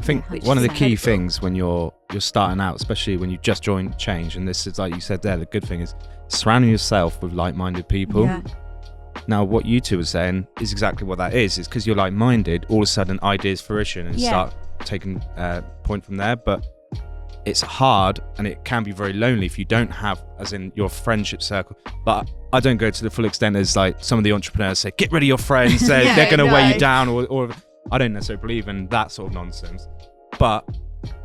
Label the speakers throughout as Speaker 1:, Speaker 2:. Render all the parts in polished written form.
Speaker 1: think one of the key things when you're starting out, especially when you just joined Change, and this is like you said there, the good thing is surrounding yourself with like-minded people.
Speaker 2: Yeah.
Speaker 1: Now, what you two are saying is exactly what that is. It's because you're like-minded, all of a sudden ideas fruition and start taking point from there. But it's hard and it can be very lonely if you don't have, as in your friendship circle. But I don't go to the full extent as like some of the entrepreneurs say, get rid of your friends, they're going to weigh you down, or I don't necessarily believe in that sort of nonsense. But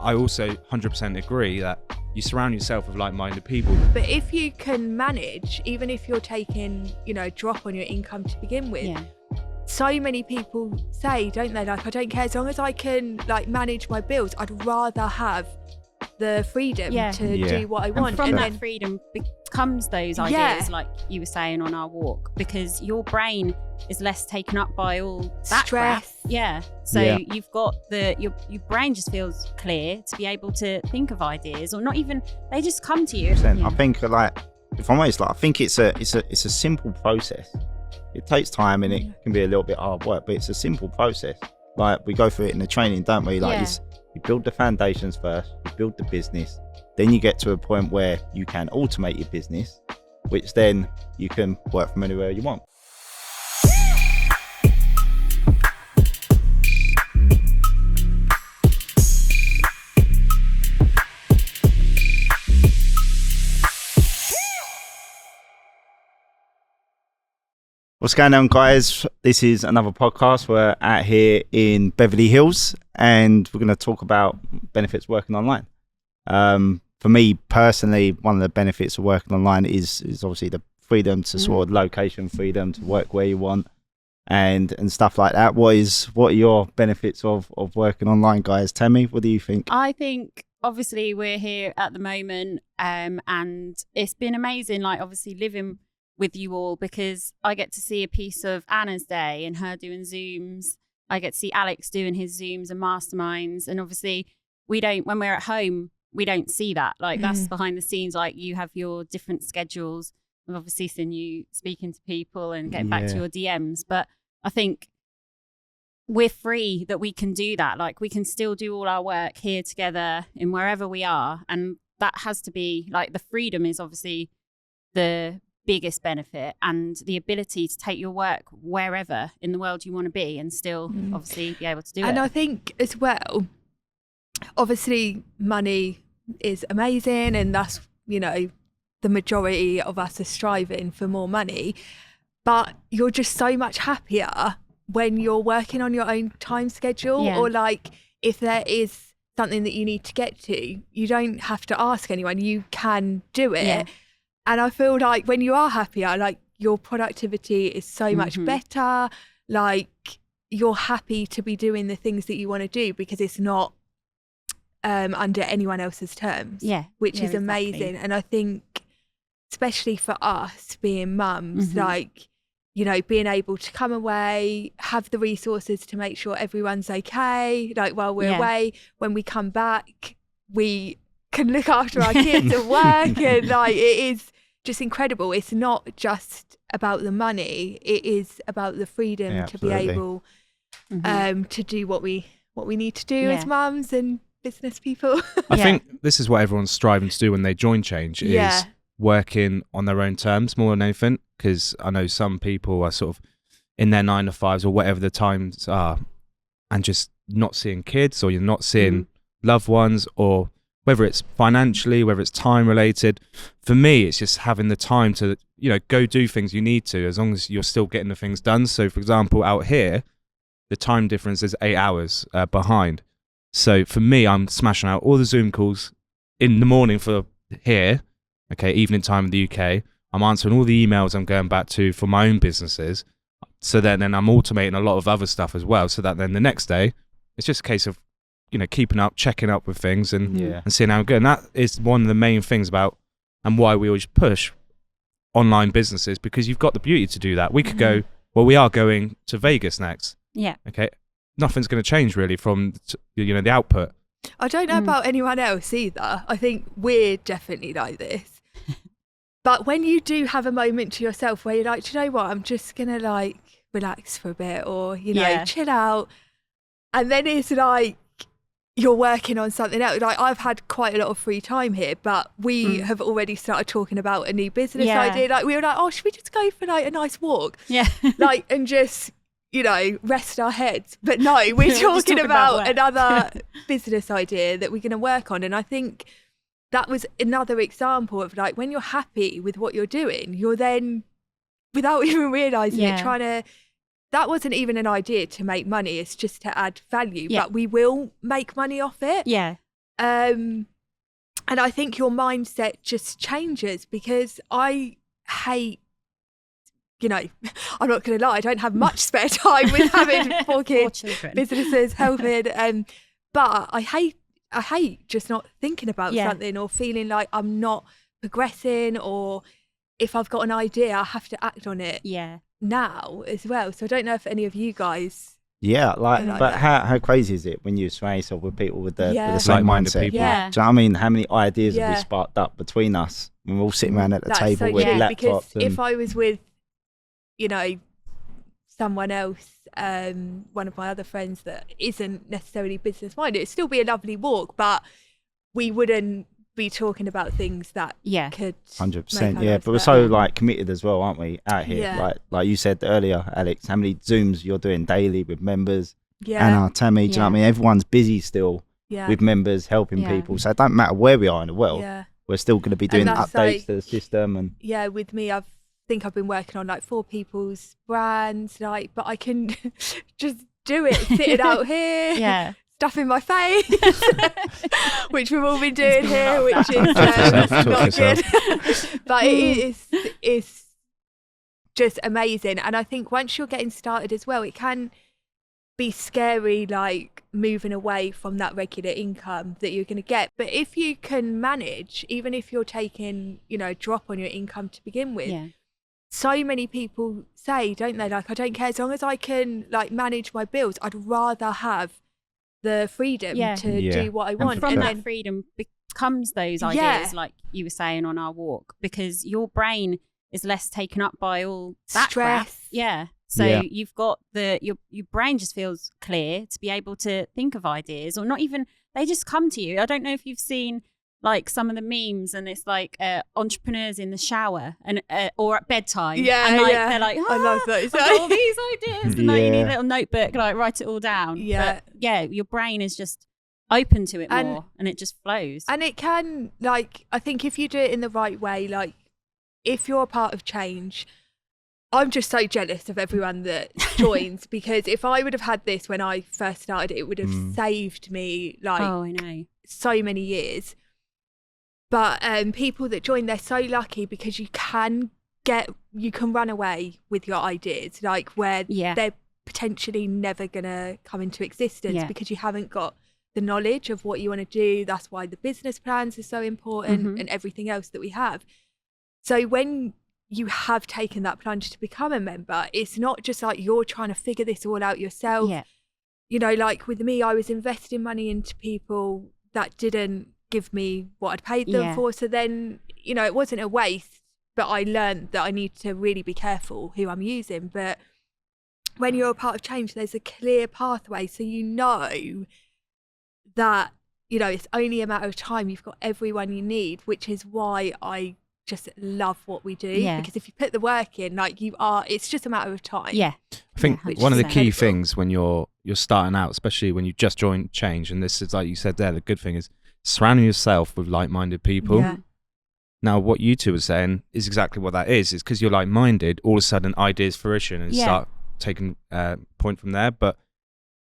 Speaker 1: I also 100% agree that you surround yourself with like-minded people.
Speaker 2: But if you can manage, even if you're taking, a drop on your income to begin with, so many people say, don't they, like, I don't care, as long as I can like manage my bills, I'd rather have the freedom to do what I want.
Speaker 3: And from that freedom becomes those ideas, like you were saying on our walk, because your brain is less taken up by all that
Speaker 2: stress.
Speaker 3: So you've got your brain just feels clear to be able to think of ideas, or not even, they just come to you.
Speaker 4: I think, like, if I'm honest, like, I think it's a simple process. It takes time and it can be a little bit hard work, but it's a simple process. Like, we go through it in the training, don't we? Like, you build the foundations first, you build the business, then you get to a point where you can automate your business, which then you can work from anywhere you want. What's going on, guys? This is another podcast. We're out here in Beverly Hills and we're going to talk about benefits working online. For me personally, one of the benefits of working online is obviously the freedom to sort of location freedom, to work where you want and stuff like that. What are your benefits of working online, guys? Tami, what do you think?
Speaker 3: I think obviously we're here at the moment and it's been amazing, like obviously living with you all, because I get to see a piece of Anna's day and her doing Zooms. I get to see Alex doing his Zooms and masterminds. And obviously when we're at home, we don't see that. Like that's behind the scenes. Like you have your different schedules. I've obviously seen you speaking to people and getting back to your DMs. But I think we're free that we can do that. Like we can still do all our work here together in wherever we are. And that has to be like, the freedom is obviously the biggest benefit, and the ability to take your work wherever in the world you want to be and still obviously be able to do it.
Speaker 2: And I think as well, obviously money is amazing, and that's, the majority of us are striving for more money, but you're just so much happier when you're working on your own time schedule, or like if there is something that you need to get to, you don't have to ask anyone, you can do it. And I feel like when you are happier, like your productivity is so much better. Like you're happy to be doing the things that you want to do because it's not under anyone else's terms, which is amazing. Exactly. And I think, especially for us being mums, like, being able to come away, have the resources to make sure everyone's okay. Like while we're away, when we come back, we can look after our kids at work, and like it is just incredible. It's not just about the money, it is about the freedom to be able to do what we need to do as mums and business people.
Speaker 1: I think this is what everyone's striving to do when they join Change, is working on their own terms more than anything, because I know some people are sort of in their 9-to-5s or whatever the times are, and just not seeing kids, or you're not seeing loved ones, or whether it's financially, whether it's time related. For me, it's just having the time to, go do things you need to, as long as you're still getting the things done. So for example, out here, the time difference is 8 hours behind. So for me, I'm smashing out all the Zoom calls in the morning for here, evening time in the UK. I'm answering all the emails I'm going back to for my own businesses. So then I'm automating a lot of other stuff as well, so that then the next day, it's just a case of, keeping up, checking up with things and seeing how good. And that is one of the main things about, and why we always push online businesses, because you've got the beauty to do that. We could go, we are going to Vegas next. Yeah. Okay. Nothing's going to change really from, the output.
Speaker 2: I don't know about anyone else either. I think we're definitely like this. But when you do have a moment to yourself where you're like, do you know what? I'm just going to like relax for a bit, or, chill out. And then it's like, you're working on something else. Like I've had quite a lot of free time here, but we have already started talking about a new business idea. Like we were like, oh, should we just go for like a nice walk?
Speaker 3: Yeah.
Speaker 2: Like, and just, you know, rest our heads. But no, we're talking about another business idea that we're going to work on. And I think that was another example of like, when you're happy with what you're doing, you're then, without even realising it, trying to, that wasn't even an idea to make money. It's just to add value, but we will make money off it.
Speaker 3: Yeah.
Speaker 2: And I think your mindset just changes, because I hate, you know, I'm not going to lie, I don't have much spare time with having 4 kids, businesses, helping. But I hate just not thinking about something, or feeling like I'm not progressing, or if I've got an idea, I have to act on it now as well. So I don't know if any of you guys.
Speaker 4: Yeah, but how crazy is it when you surround yourself with people with the same mindset?
Speaker 1: People.
Speaker 2: Yeah.
Speaker 4: Do you know what I mean? How many ideas have we sparked up between us when we're all sitting around at the table with laptops?
Speaker 2: Because if I was with, you know, someone else, one of my other friends that isn't necessarily business minded, it'd still be a lovely walk, but we wouldn't be talking about things that could
Speaker 4: 100%. But we're so like committed as well, aren't we, out here? Like you said earlier, Alex, how many Zooms you're doing daily with members? Anna, Tami, do you know what I mean? Everyone's busy still with members, helping people. So it don't matter where we are in the world, we're still going to be doing updates to the system. And
Speaker 2: with me, I think I've been working on like 4 people's brands, like, but I can just do it sitting out here. Stuff in my face, which we've all been doing here, which is not good. But it's just amazing. And I think once you're getting started as well, it can be scary, like moving away from that regular income that you're going to get. But if you can manage, even if you're taking, you know, a drop on your income to begin with, so many people say, don't they, like, I don't care, as long as I can like manage my bills, I'd rather have the freedom to do what I want.
Speaker 3: And from that freedom becomes those ideas, like you were saying on our walk, because your brain is less taken up by all that
Speaker 2: stress.
Speaker 3: So you've got your brain just feels clear to be able to think of ideas, or not even, they just come to you. I don't know if you've seen like some of the memes, and it's like entrepreneurs in the shower and or at bedtime. And like they're like, I love those. I've got all these ideas, and like you need a little notebook, like write it all down. But your brain is just open to it more, and it just flows. And
Speaker 2: it can, like, I think if you do it in the right way, like if you're a part of change, I'm just so jealous of everyone that joins, because if I would have had this when I first started, it would have saved me like so many years. But people that join, they're so lucky, because you can run away with your ideas, like where they're potentially never going to come into existence because you haven't got the knowledge of what you want to do. That's why the business plans are so important and everything else that we have. So when you have taken that plunge to become a member, it's not just like you're trying to figure this all out yourself. You know, like with me, I was investing money into people that didn't give me what I'd paid them for. So then, you know, it wasn't a waste, but I learned that I need to really be careful who I'm using. But when you're a part of change, there's a clear pathway. So you know that, you know, it's only a matter of time. You've got everyone you need, which is why I just love what we do. Because if you put the work in, like it's just a matter of time.
Speaker 1: I think one of the key things when you're starting out, especially when you just joined change, and this is like you said there, the good thing is surrounding yourself with like-minded people. Now, what you two are saying is exactly what that is because you're like-minded, all of a sudden ideas fruition and start taking point from there. But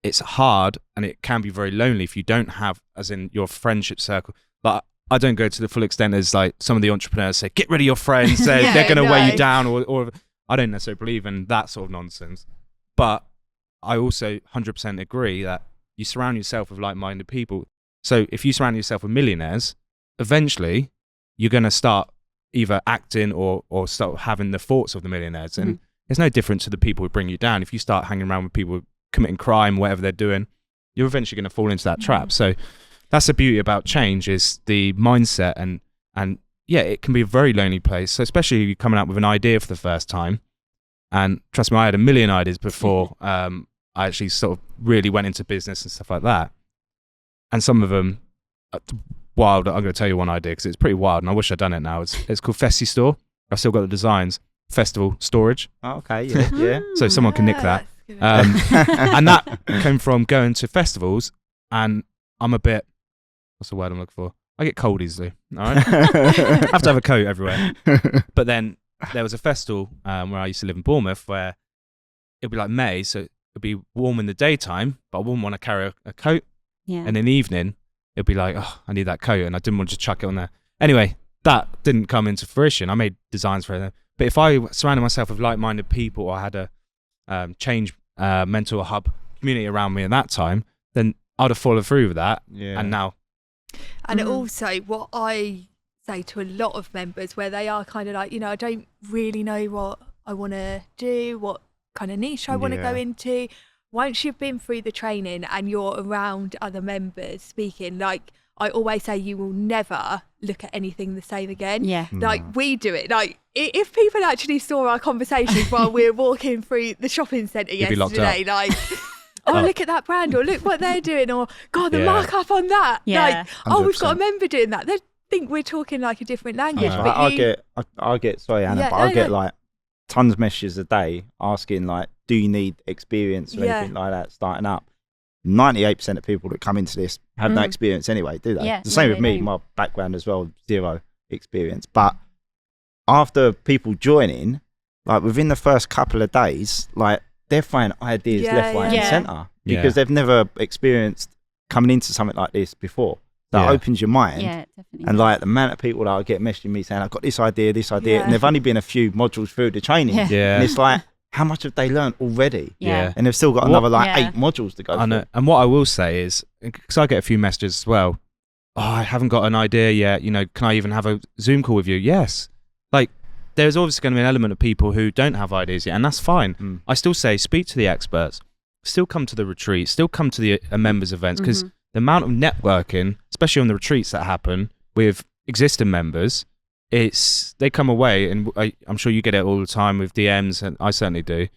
Speaker 1: it's hard, and it can be very lonely if you don't have, as in your friendship circle. Like, I don't go to the full extent as like some of the entrepreneurs say, get rid of your friends, they're going to weigh you down, or I don't necessarily believe in that sort of nonsense. But I also 100% agree that you surround yourself with like-minded people. So if you surround yourself with millionaires, eventually you're going to start either acting or start having the thoughts of the millionaires. And it's no different to the people who bring you down. If you start hanging around with people committing crime, whatever they're doing, you're eventually going to fall into that trap. So that's the beauty about change, is the mindset. And it can be a very lonely place. So especially if you're coming out with an idea for the first time. And trust me, I had a million ideas before I actually sort of really went into business and stuff like that. and some of them wild. I'm going to tell you one idea because it's pretty wild, and I wish I'd done it now. It's called Festi Store. I've still got the designs. Festival storage.
Speaker 4: Oh, okay, yeah.
Speaker 1: So someone can nick that. And that came from going to festivals, and I'm a bit, what's the word I'm looking for? I get cold easily, all right? I have to have a coat everywhere. But then there was a festival where I used to live in Bournemouth where it'd be like May, so it'd be warm in the daytime, but I wouldn't want to carry a coat.
Speaker 3: Yeah.
Speaker 1: And in the evening, it'd be like, oh, I need that coat, and I didn't want to just chuck it on there. Anyway, that didn't come into fruition. I made designs for it. But if I surrounded myself with like-minded people, or I had a change mental hub community around me at that time, then I'd have followed through with that.
Speaker 4: Yeah.
Speaker 1: And now.
Speaker 2: And also, what I say to a lot of members, where they are kind of like, I don't really know what I want to do, what kind of niche I want to go into. Once you've been through the training and you're around other members speaking, like I always say, you will never look at anything the same again.
Speaker 3: Yeah.
Speaker 2: Like we do it. Like if people actually saw our conversations while we were walking through the shopping centre yesterday, like, oh, look at that brand, or look what they're doing, or God, the markup on that.
Speaker 3: Yeah.
Speaker 2: Like,
Speaker 4: 100%.
Speaker 2: oh, we've got a member doing that. They think we're talking like a different language.
Speaker 4: Yeah.
Speaker 2: But
Speaker 4: I get sorry, Anna, but I get like tons of messages a day asking like, do you need experience or anything like that starting up? 98% of people that come into this have no experience anyway, do they?
Speaker 3: Yeah,
Speaker 4: the same with me,
Speaker 3: don't.
Speaker 4: my background as well, 0 experience. But after people joining, like within the first couple of days, like they're throwing ideas left, right, and centre because they've never experienced coming into something like this before. That opens your mind.
Speaker 3: Yeah, definitely.
Speaker 4: And like the amount of people that I get messaging me saying, I've got this idea, and they've only been a few modules through the training.
Speaker 1: Yeah.
Speaker 4: And it's like, how much have they learned already?
Speaker 3: Yeah.
Speaker 4: And they've still got another 8 modules to go through.
Speaker 1: And what I will say is, because I get a few messages as well, oh, I haven't got an idea yet, can I even have a Zoom call with you? Yes. Like, there's obviously going to be an element of people who don't have ideas yet, and that's fine. I still say, speak to the experts, still come to the retreat, still come to the members' events, because the amount of networking, especially on the retreats that happen with existing members, they come away, and I'm sure you get it all the time with DMs, and I certainly do.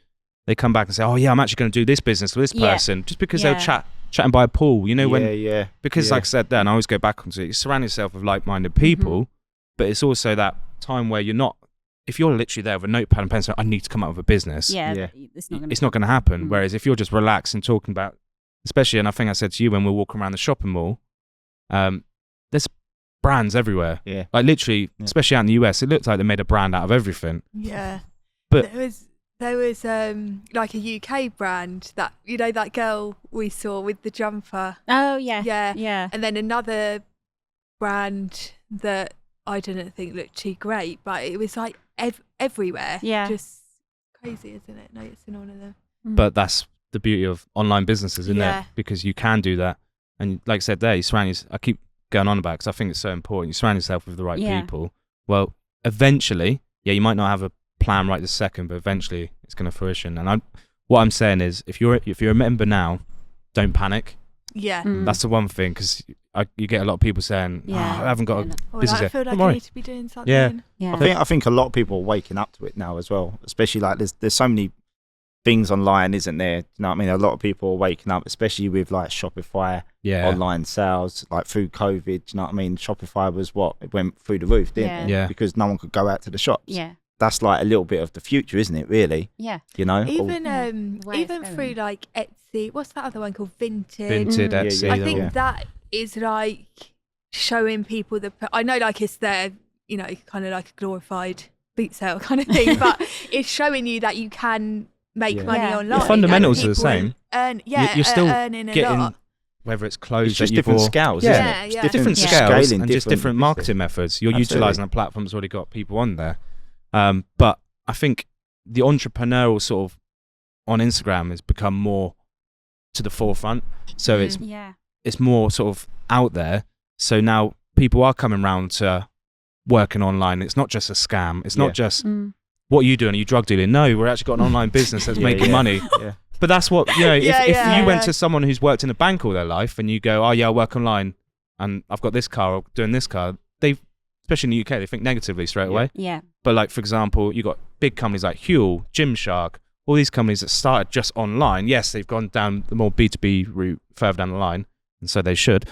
Speaker 1: They come back and say, oh yeah, I'm actually going to do this business with this person, just because they'll chatting by a pool, because like I said then, I always go back onto it, you surround yourself with like-minded people, but it's also that time where you're not, if you're literally there with a notepad and pencil, I need to come up with a business, it's not going to happen. Whereas if you're just relaxed and talking about, especially, and I think I said to you when we're walking around the shopping mall, there's brands everywhere. Yeah. Like literally, especially out in the US, it looks like they made a brand out of everything.
Speaker 2: Yeah.
Speaker 1: But
Speaker 2: there was like a UK brand that, that girl we saw with the jumper.
Speaker 3: Oh yeah.
Speaker 2: Yeah. And then another brand that I didn't think looked too great, but it was like everywhere. Yeah. Just crazy, isn't it? Noticing all of them.
Speaker 1: But that's the beauty of online businesses, isn't it? Because you can do that. And like I said there, I keep going on about, because I think it's so important. You surround yourself with the right people. Well, eventually, you might not have a plan right this second, but eventually it's going to fruition. And what I'm saying is, if you're a member now, don't panic.
Speaker 2: Yeah.
Speaker 1: That's the one thing, because you get a lot of people saying, I haven't got a business
Speaker 2: yet. I feel like I need to be doing something.
Speaker 3: Yeah.
Speaker 4: I think a lot of people are waking up to it now as well, especially like there's so many things online, isn't there? You know what I mean? A lot of people are waking up, especially with like Shopify online sales, like through COVID. You know what I mean? Shopify was it went through the roof, didn't it?
Speaker 1: Yeah.
Speaker 4: Because no one could go out to the shops.
Speaker 3: Yeah.
Speaker 4: That's like a little bit of the future, isn't it? Really?
Speaker 3: Yeah.
Speaker 2: Even through like Etsy. What's that other one called?
Speaker 1: Vinted Etsy.
Speaker 2: I think that is like showing people I know, like it's their, kind of like a glorified boot sale kind of thing, but it's showing you that you can make money online.
Speaker 1: The fundamentals are the same.
Speaker 2: You're
Speaker 1: still
Speaker 2: earning a
Speaker 1: getting,
Speaker 2: lot.
Speaker 1: whether it's clothes,
Speaker 4: it's just different scales, isn't it?
Speaker 2: Yeah.
Speaker 1: Different scales
Speaker 4: Scaling,
Speaker 1: and just different marketing methods. You're utilising a platform that's already got people on there. But I think the entrepreneurial sort of on Instagram has become more to the forefront. So it's more sort of out there. So now people are coming around to working online. It's not just a scam. It's not just, what are you doing? Are you drug dealing? No, we're actually got an online business that's making money. Yeah. But that's what, if you went to someone who's worked in a bank all their life and you go, oh yeah, I work online and I've got this car or doing this car, especially in the UK, they think negatively straight away.
Speaker 3: Yeah.
Speaker 1: But like, for example, you got big companies like Huel, Gymshark, all these companies that started just online. Yes, they've gone down the more B2B route further down the line, and so they should.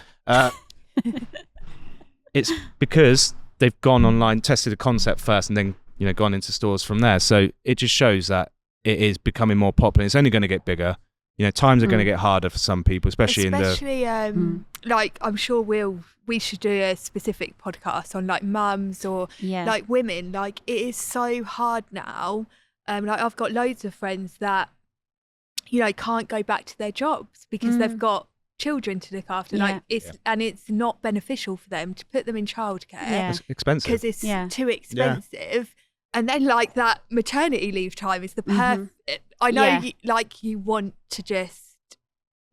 Speaker 1: It's because they've gone online, tested the concept first, and then gone into stores from there. So it just shows that it is becoming more popular. It's only going to get bigger. Times are going to get harder for some people, especially
Speaker 2: like I'm sure we should do a specific podcast on like mums or like women. Like it is so hard now. Like I've got loads of friends that can't go back to their jobs because they've got children to look after. Like and it's not beneficial for them to put them in childcare.
Speaker 1: It's expensive
Speaker 2: because it's too expensive. And then like that maternity leave time is the perfect. I know you want to just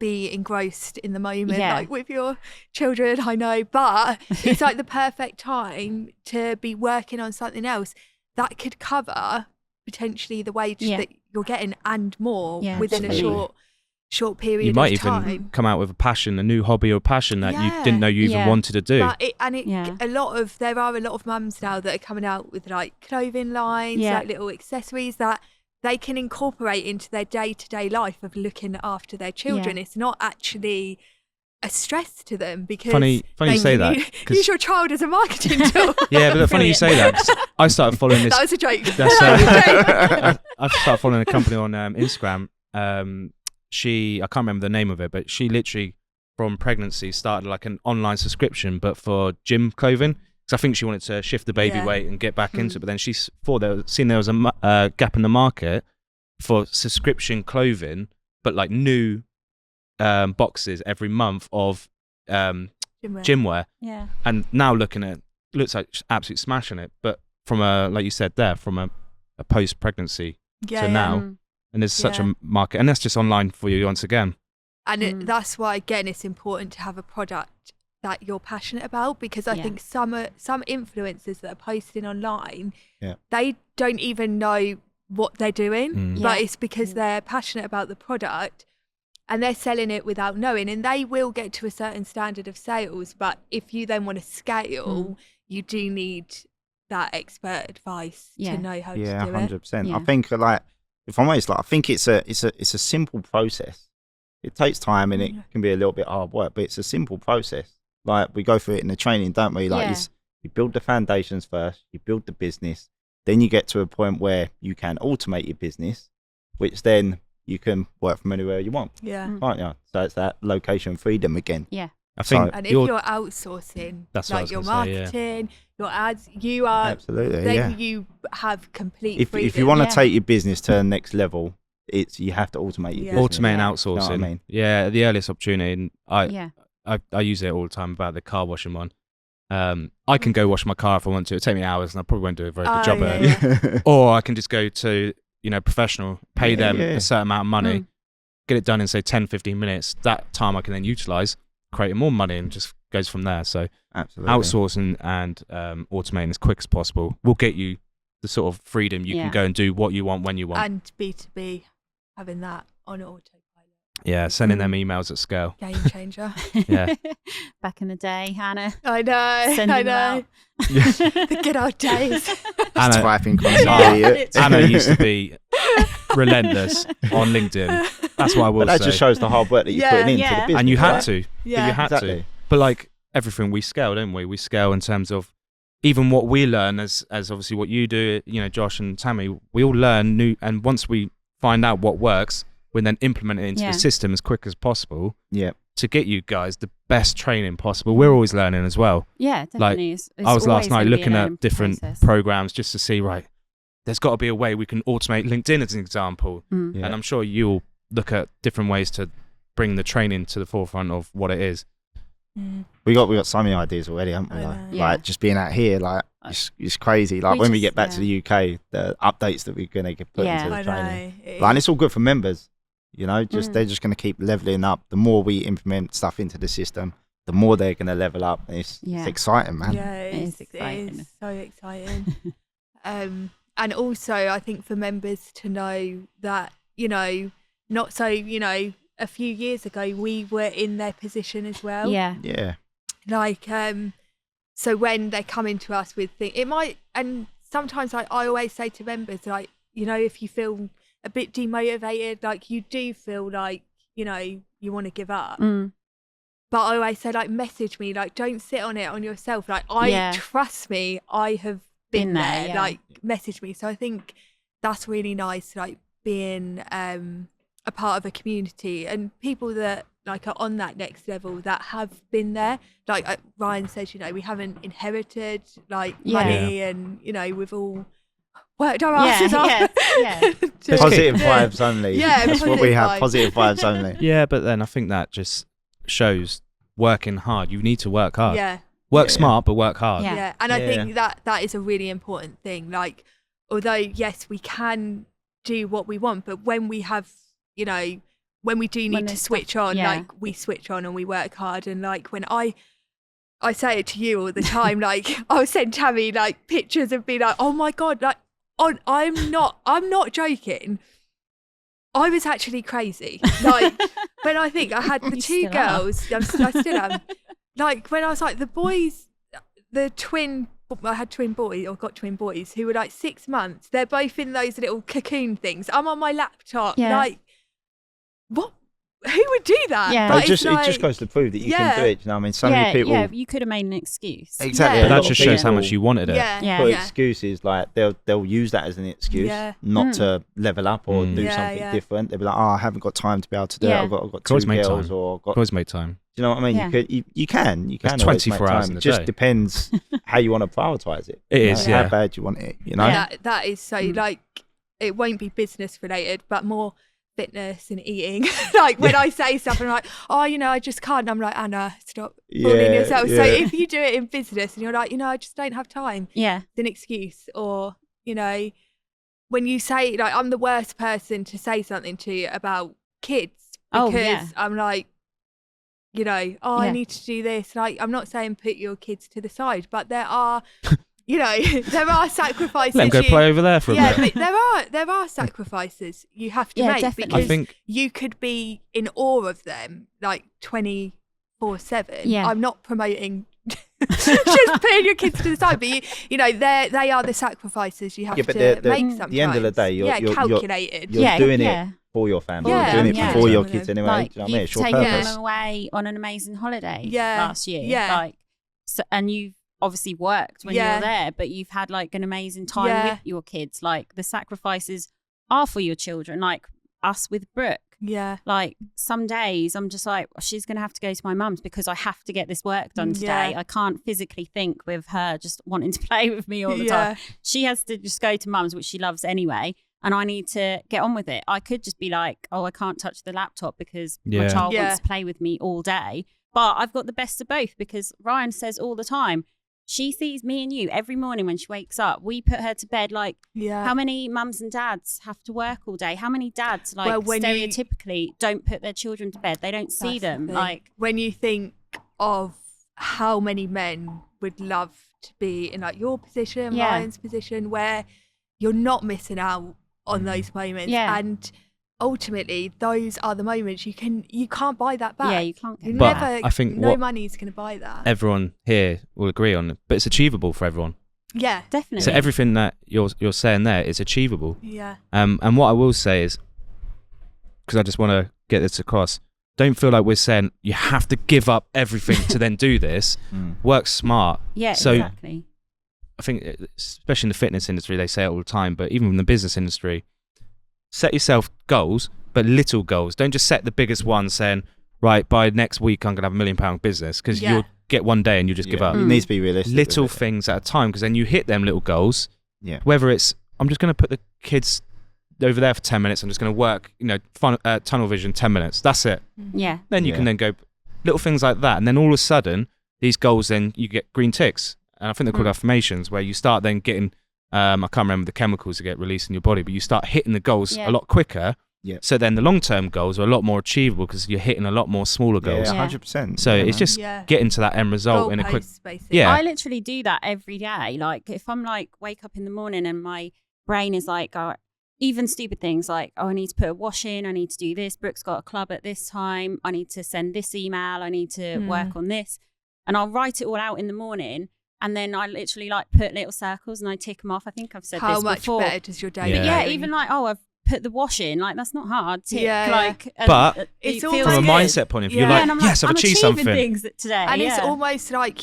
Speaker 2: be engrossed in the moment, like with your children. I know, but it's like the perfect time to be working on something else that could cover potentially the wage that you're getting and more within a short period of time.
Speaker 1: You might even come out with a new hobby or passion that you didn't know you even wanted to do.
Speaker 2: But there are a lot of mums now that are coming out with like clothing lines, like little accessories that they can incorporate into their day-to-day life of looking after their children. It's not actually a stress to them because
Speaker 1: funny you say that.
Speaker 2: Use your child as a marketing tool.
Speaker 1: Yeah, but funny you say that. I started following this.
Speaker 2: That was a joke.
Speaker 1: I started following a company on Instagram. I can't remember the name of it, but she literally from pregnancy started like an online subscription, but for gym clothing. Because I think she wanted to shift the baby weight and get back into it. But then she seen there was a gap in the market for subscription clothing, but like new boxes every month of gym wear. Yeah. And now looking at it, looks like absolutely smashing it. But from like you said there, from a post pregnancy to now. And there's such a market, and that's just online for you once again.
Speaker 2: And that's why, again, it's important to have a product that you're passionate about, because I think some influencers that are posting online, they don't even know what they're doing, but it's because they're passionate about the product and they're selling it without knowing, and they will get to a certain standard of sales. But if you then want to scale, you do need that expert advice to know how to do it.
Speaker 4: 100%. I think if I'm honest, I think it's a simple process. It takes time and it can be a little bit hard work, but it's a simple process. Like we go through it in the training, don't we? Like you build the foundations first, you build the business, then you get to a point where you can automate your business, which then you can work from anywhere you want. Yeah. Right, So it's that location freedom again.
Speaker 3: Yeah.
Speaker 1: I think,
Speaker 2: and if you're outsourcing, that's like your marketing, your ads, you are absolutely. Then you have complete freedom.
Speaker 4: If you want to take your business to the next level, you have to automate your business.
Speaker 1: Automate and outsourcing. You know what I mean? Yeah, the earliest opportunity. And I use it all the time about the car washing one. I can go wash my car if I want to. It'll take me hours, and I probably won't do a very good job at it. Or I can just go to professional, pay them a certain amount of money, get it done in say 10, 15 minutes. That time I can then utilize, creating more money, and just goes from there. So absolutely, outsourcing and automating as quick as possible will get you the sort of freedom you can go and do what you want when you want.
Speaker 2: And B2B, having that on autopilot.
Speaker 1: Yeah, sending them emails at scale.
Speaker 2: Game changer.
Speaker 1: Yeah.
Speaker 3: Back in the day, Hannah.
Speaker 2: I know. The good old days.
Speaker 4: Anna, typing constantly.
Speaker 1: Anna used to be relentless on LinkedIn. That's what I will say.
Speaker 4: But that just shows the hard work that you're putting into the business.
Speaker 1: And you had to.
Speaker 2: Yeah.
Speaker 1: You had to. But like everything, we scale, don't we? We scale in terms of even what we learn as obviously what you do, Josh and Tami, we all learn new, and once we find out what works, we then implement it into the system as quick as possible to get you guys the best training possible. We're always learning as well.
Speaker 3: Yeah, definitely.
Speaker 1: Like, I was last night looking at different programs just to see, right, there's got to be a way we can automate LinkedIn as an example. And I'm sure you'll look at different ways to bring the training to the forefront of what it is.
Speaker 4: We got so many ideas already, haven't we? Like just being out here, like it's crazy. Like when we get back to the UK, the updates that we're gonna get put into the training, and it's all good for members. They're just gonna keep leveling up. The more we implement stuff into the system, the more they're gonna level up. And it's exciting, man.
Speaker 2: Yeah, it's exciting. It's so exciting. And also, I think for members to know that not so a few years ago we were in their position as well.
Speaker 4: Yeah.
Speaker 2: Like so when they come into us with things, it might, and sometimes I always say to members, like, if you feel a bit demotivated, like you do feel like you want to give up, But I always say, like, message me, like, don't sit on it on yourself. Like, trust me, I have been there.
Speaker 3: Yeah.
Speaker 2: Like, message me. So I think that's really nice, like, being a part of a community and people that like are on that next level that have been there. Like Ryan says, you know, we haven't inherited like money, and you know, we've all worked our asses off.
Speaker 4: Positive vibes only.
Speaker 2: Yeah,
Speaker 4: that's what we have. Positive vibes only.
Speaker 1: Yeah, but then I think that just shows working hard. You need to work hard.
Speaker 2: Yeah.
Speaker 1: Work smart, but work hard.
Speaker 2: Yeah. And I think that is a really important thing. Like, although yes, we can do what we want, but when we have, you know, when we do need to switch on, like we switch on and we work hard. And like when I say it to you all the time, like I'll send Tami like pictures and be like, oh my God, like I'm not joking. I was actually crazy. Like when I think I had the two girls, I still am. Like when I was like the boys, I had twin boys or got twin boys who were like 6 months. They're both in those little cocoon things. I'm on my laptop, like, what? Who would do that?
Speaker 3: Yeah.
Speaker 4: It just goes to prove that you can do it. You know what I mean? So many people.
Speaker 3: Yeah, you could have made an excuse.
Speaker 4: Exactly.
Speaker 1: But that just shows how much you wanted it.
Speaker 4: But excuses, like they'll use that as an excuse not to level up or do something different. They'll be like, oh, I haven't got time to be able to do it. I've got two girls or got.
Speaker 1: Always make time.
Speaker 4: Do you know what I mean? You can.
Speaker 1: It's 24 hours in a day.
Speaker 4: It just depends how you want to prioritize it.
Speaker 1: It is,
Speaker 4: how bad you want it. You know.
Speaker 2: Yeah, that is so like it won't be business related, but more fitness and eating. Like when I say stuff, I'm like, oh, you know, I just can't. And I'm like, Anna, stop bullying yourself. So if you do it in business and you're like, you know, I just don't have time.
Speaker 3: Yeah,
Speaker 2: it's an excuse. Or you know, when you say like, I'm the worst person to say something to you about kids because I'm like, you know, I need to do this. Like, I'm not saying put your kids to the side, but there are, you know, there are sacrifices.
Speaker 1: Let them go play over there for a minute.
Speaker 2: But there are sacrifices you have to make
Speaker 3: definitely.
Speaker 2: because you could be in awe of them like 24/7.
Speaker 3: Yeah.
Speaker 2: I'm not promoting just putting your kids to the side, but you know, they are the sacrifices you have to make sometimes.
Speaker 4: At the end of the day, you're
Speaker 2: calculated.
Speaker 4: You're doing it for your family. You're doing it for your kids anyway.
Speaker 3: Like,
Speaker 4: do you know what I mean? It's your
Speaker 3: taken
Speaker 4: purpose.
Speaker 3: them away on an amazing holiday last year. Like, so, and you've obviously worked when you're there, but you've had like an amazing time with your kids. Like the sacrifices are for your children. Like us with Brooke.
Speaker 2: Yeah.
Speaker 3: Like some days I'm just like, she's going to have to go to my mum's because I have to get this work done today. I can't physically think with her just wanting to play with me all the time. She has to just go to mum's, which she loves anyway. And I need to get on with it. I could just be like, oh, I can't touch the laptop because my child wants to play with me all day. But I've got the best of both because Ryan says all the time, she sees me and you every morning when she wakes up. We put her to bed. Like, how many mums and dads have to work all day? How many dads, like, stereotypically don't put their children to bed? They don't see them. Like,
Speaker 2: when you think of how many men would love to be in like your position, Ryan's position, where you're not missing out on those moments, and ultimately those are the moments you can't buy that back.
Speaker 3: You can't.
Speaker 1: I think
Speaker 2: no money's going to buy that.
Speaker 1: Everyone here will agree on, but it's achievable for everyone.
Speaker 2: Yeah,
Speaker 3: definitely.
Speaker 1: So everything that you're saying there is achievable.
Speaker 2: Yeah.
Speaker 1: And what I will say is, because I just want to get this across, don't feel like we're saying you have to give up everything to then do this. Work smart.
Speaker 3: Yeah,
Speaker 1: so
Speaker 3: exactly.
Speaker 1: I think, especially in the fitness industry, they say it all the time, but even in the business industry, set yourself goals, but little goals. Don't just set the biggest one saying, right, by next week I'm going to have £1 million business, because you'll get one day and you'll just give up.
Speaker 4: It needs to be realistic.
Speaker 1: Little things at a time, because then you hit them little goals. Yeah. Whether it's, I'm just going to put the kids over there for 10 minutes, I'm just going to work, you know, tunnel vision 10 minutes. That's it.
Speaker 3: Yeah.
Speaker 1: Then you can then go little things like that. And then all of a sudden, these goals, then you get green ticks. And I think they're called affirmations, where you start then getting, I can't remember the chemicals that get released in your body, but you start hitting the goals a lot quicker. Yeah. So then the long-term goals are a lot more achievable because you're hitting a lot more smaller goals.
Speaker 4: Yeah, 100%.
Speaker 1: So it's just getting to that end result in a quick.
Speaker 2: Basically.
Speaker 3: Yeah. I literally do that every day. Like if I'm like wake up in the morning and my brain is like, even stupid things like, oh, I need to put a wash in. I need to do this. Brooke's got a club at this time. I need to send this email. I need to work on this. And I'll write it all out in the morning. And then I literally like put little circles and I tick them off. I think I've said this before.
Speaker 2: How much better does your day
Speaker 3: But even like, oh, I've put the wash in. Like, that's not hard. Tick,
Speaker 2: Yeah.
Speaker 3: like,
Speaker 1: But
Speaker 3: it
Speaker 2: from
Speaker 3: feels
Speaker 1: from a
Speaker 3: good.
Speaker 1: mindset point of view,
Speaker 2: Yeah.
Speaker 1: you're
Speaker 3: And
Speaker 1: like,
Speaker 3: I'm
Speaker 1: yes, I've
Speaker 3: I'm
Speaker 1: achieved
Speaker 3: achieving
Speaker 1: something.
Speaker 3: things today.
Speaker 2: And it's
Speaker 3: yeah.
Speaker 2: almost like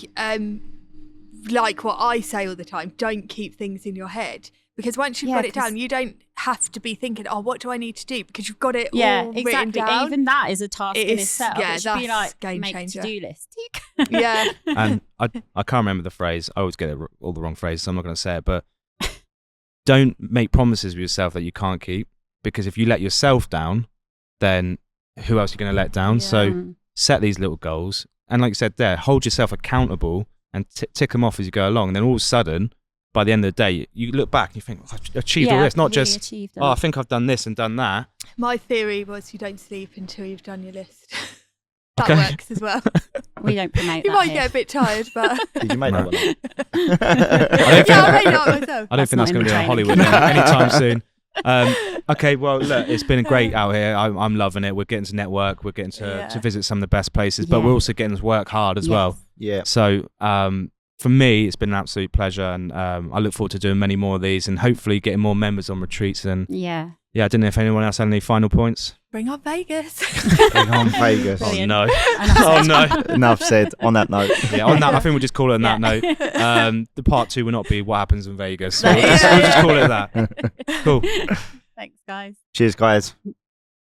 Speaker 2: what I say all the time, don't keep things in your head. Because once you've got it down, you don't have to be thinking, oh, what do I need to do? Because you've got it all
Speaker 3: exactly.
Speaker 2: written down.
Speaker 3: Even that is a task in itself.
Speaker 2: Yeah,
Speaker 3: it should be
Speaker 2: that's
Speaker 3: like,
Speaker 2: game
Speaker 3: make
Speaker 2: changer.
Speaker 3: a to-do list. Tick.
Speaker 2: Yeah.
Speaker 1: And I can't remember the phrase. I always get all the wrong phrases, so I'm not going to say it. But don't make promises with yourself that you can't keep, because if you let yourself down, then who else are you going to let down?
Speaker 2: Yeah.
Speaker 1: So set these little goals. And like you said there, hold yourself accountable and tick them off as you go along. And then all of a sudden, by the end of the day, you look back and you think, oh, I've achieved all this. Not
Speaker 3: really
Speaker 1: just,
Speaker 3: achieved
Speaker 1: oh, I think I've done this and done that.
Speaker 2: My theory was you don't sleep until you've done your list. That
Speaker 1: Okay.
Speaker 2: works as well.
Speaker 3: We don't promote
Speaker 2: You
Speaker 3: that
Speaker 2: might
Speaker 3: here.
Speaker 2: get a bit tired, but
Speaker 4: Did you make that one up?
Speaker 2: yeah, I made that myself.
Speaker 1: I don't think that's
Speaker 3: not
Speaker 1: going to
Speaker 3: in
Speaker 1: be
Speaker 3: the
Speaker 1: on Hollywood
Speaker 3: training.
Speaker 1: anytime soon. Okay, well, look, it's been great out here. I'm loving it. We're getting to network. We're getting to visit some of the best places, but
Speaker 3: Yeah.
Speaker 1: we're also getting to work hard as well.
Speaker 4: Yeah.
Speaker 1: So for me, it's been an absolute pleasure, and I look forward to doing many more of these and hopefully getting more members on retreats. And
Speaker 3: Yeah.
Speaker 1: I didn't know if anyone else had any final points.
Speaker 2: Bring on Vegas.
Speaker 4: Bring on Vegas.
Speaker 3: Brilliant.
Speaker 1: Oh, no.
Speaker 3: And that's
Speaker 1: Oh,
Speaker 3: it.
Speaker 1: no.
Speaker 4: Enough said on that note.
Speaker 1: Yeah, on that, I think we'll just call it on that note. The part 2 will not be what happens in Vegas. So we'll just call it that. Cool.
Speaker 3: Thanks, guys.
Speaker 4: Cheers, guys.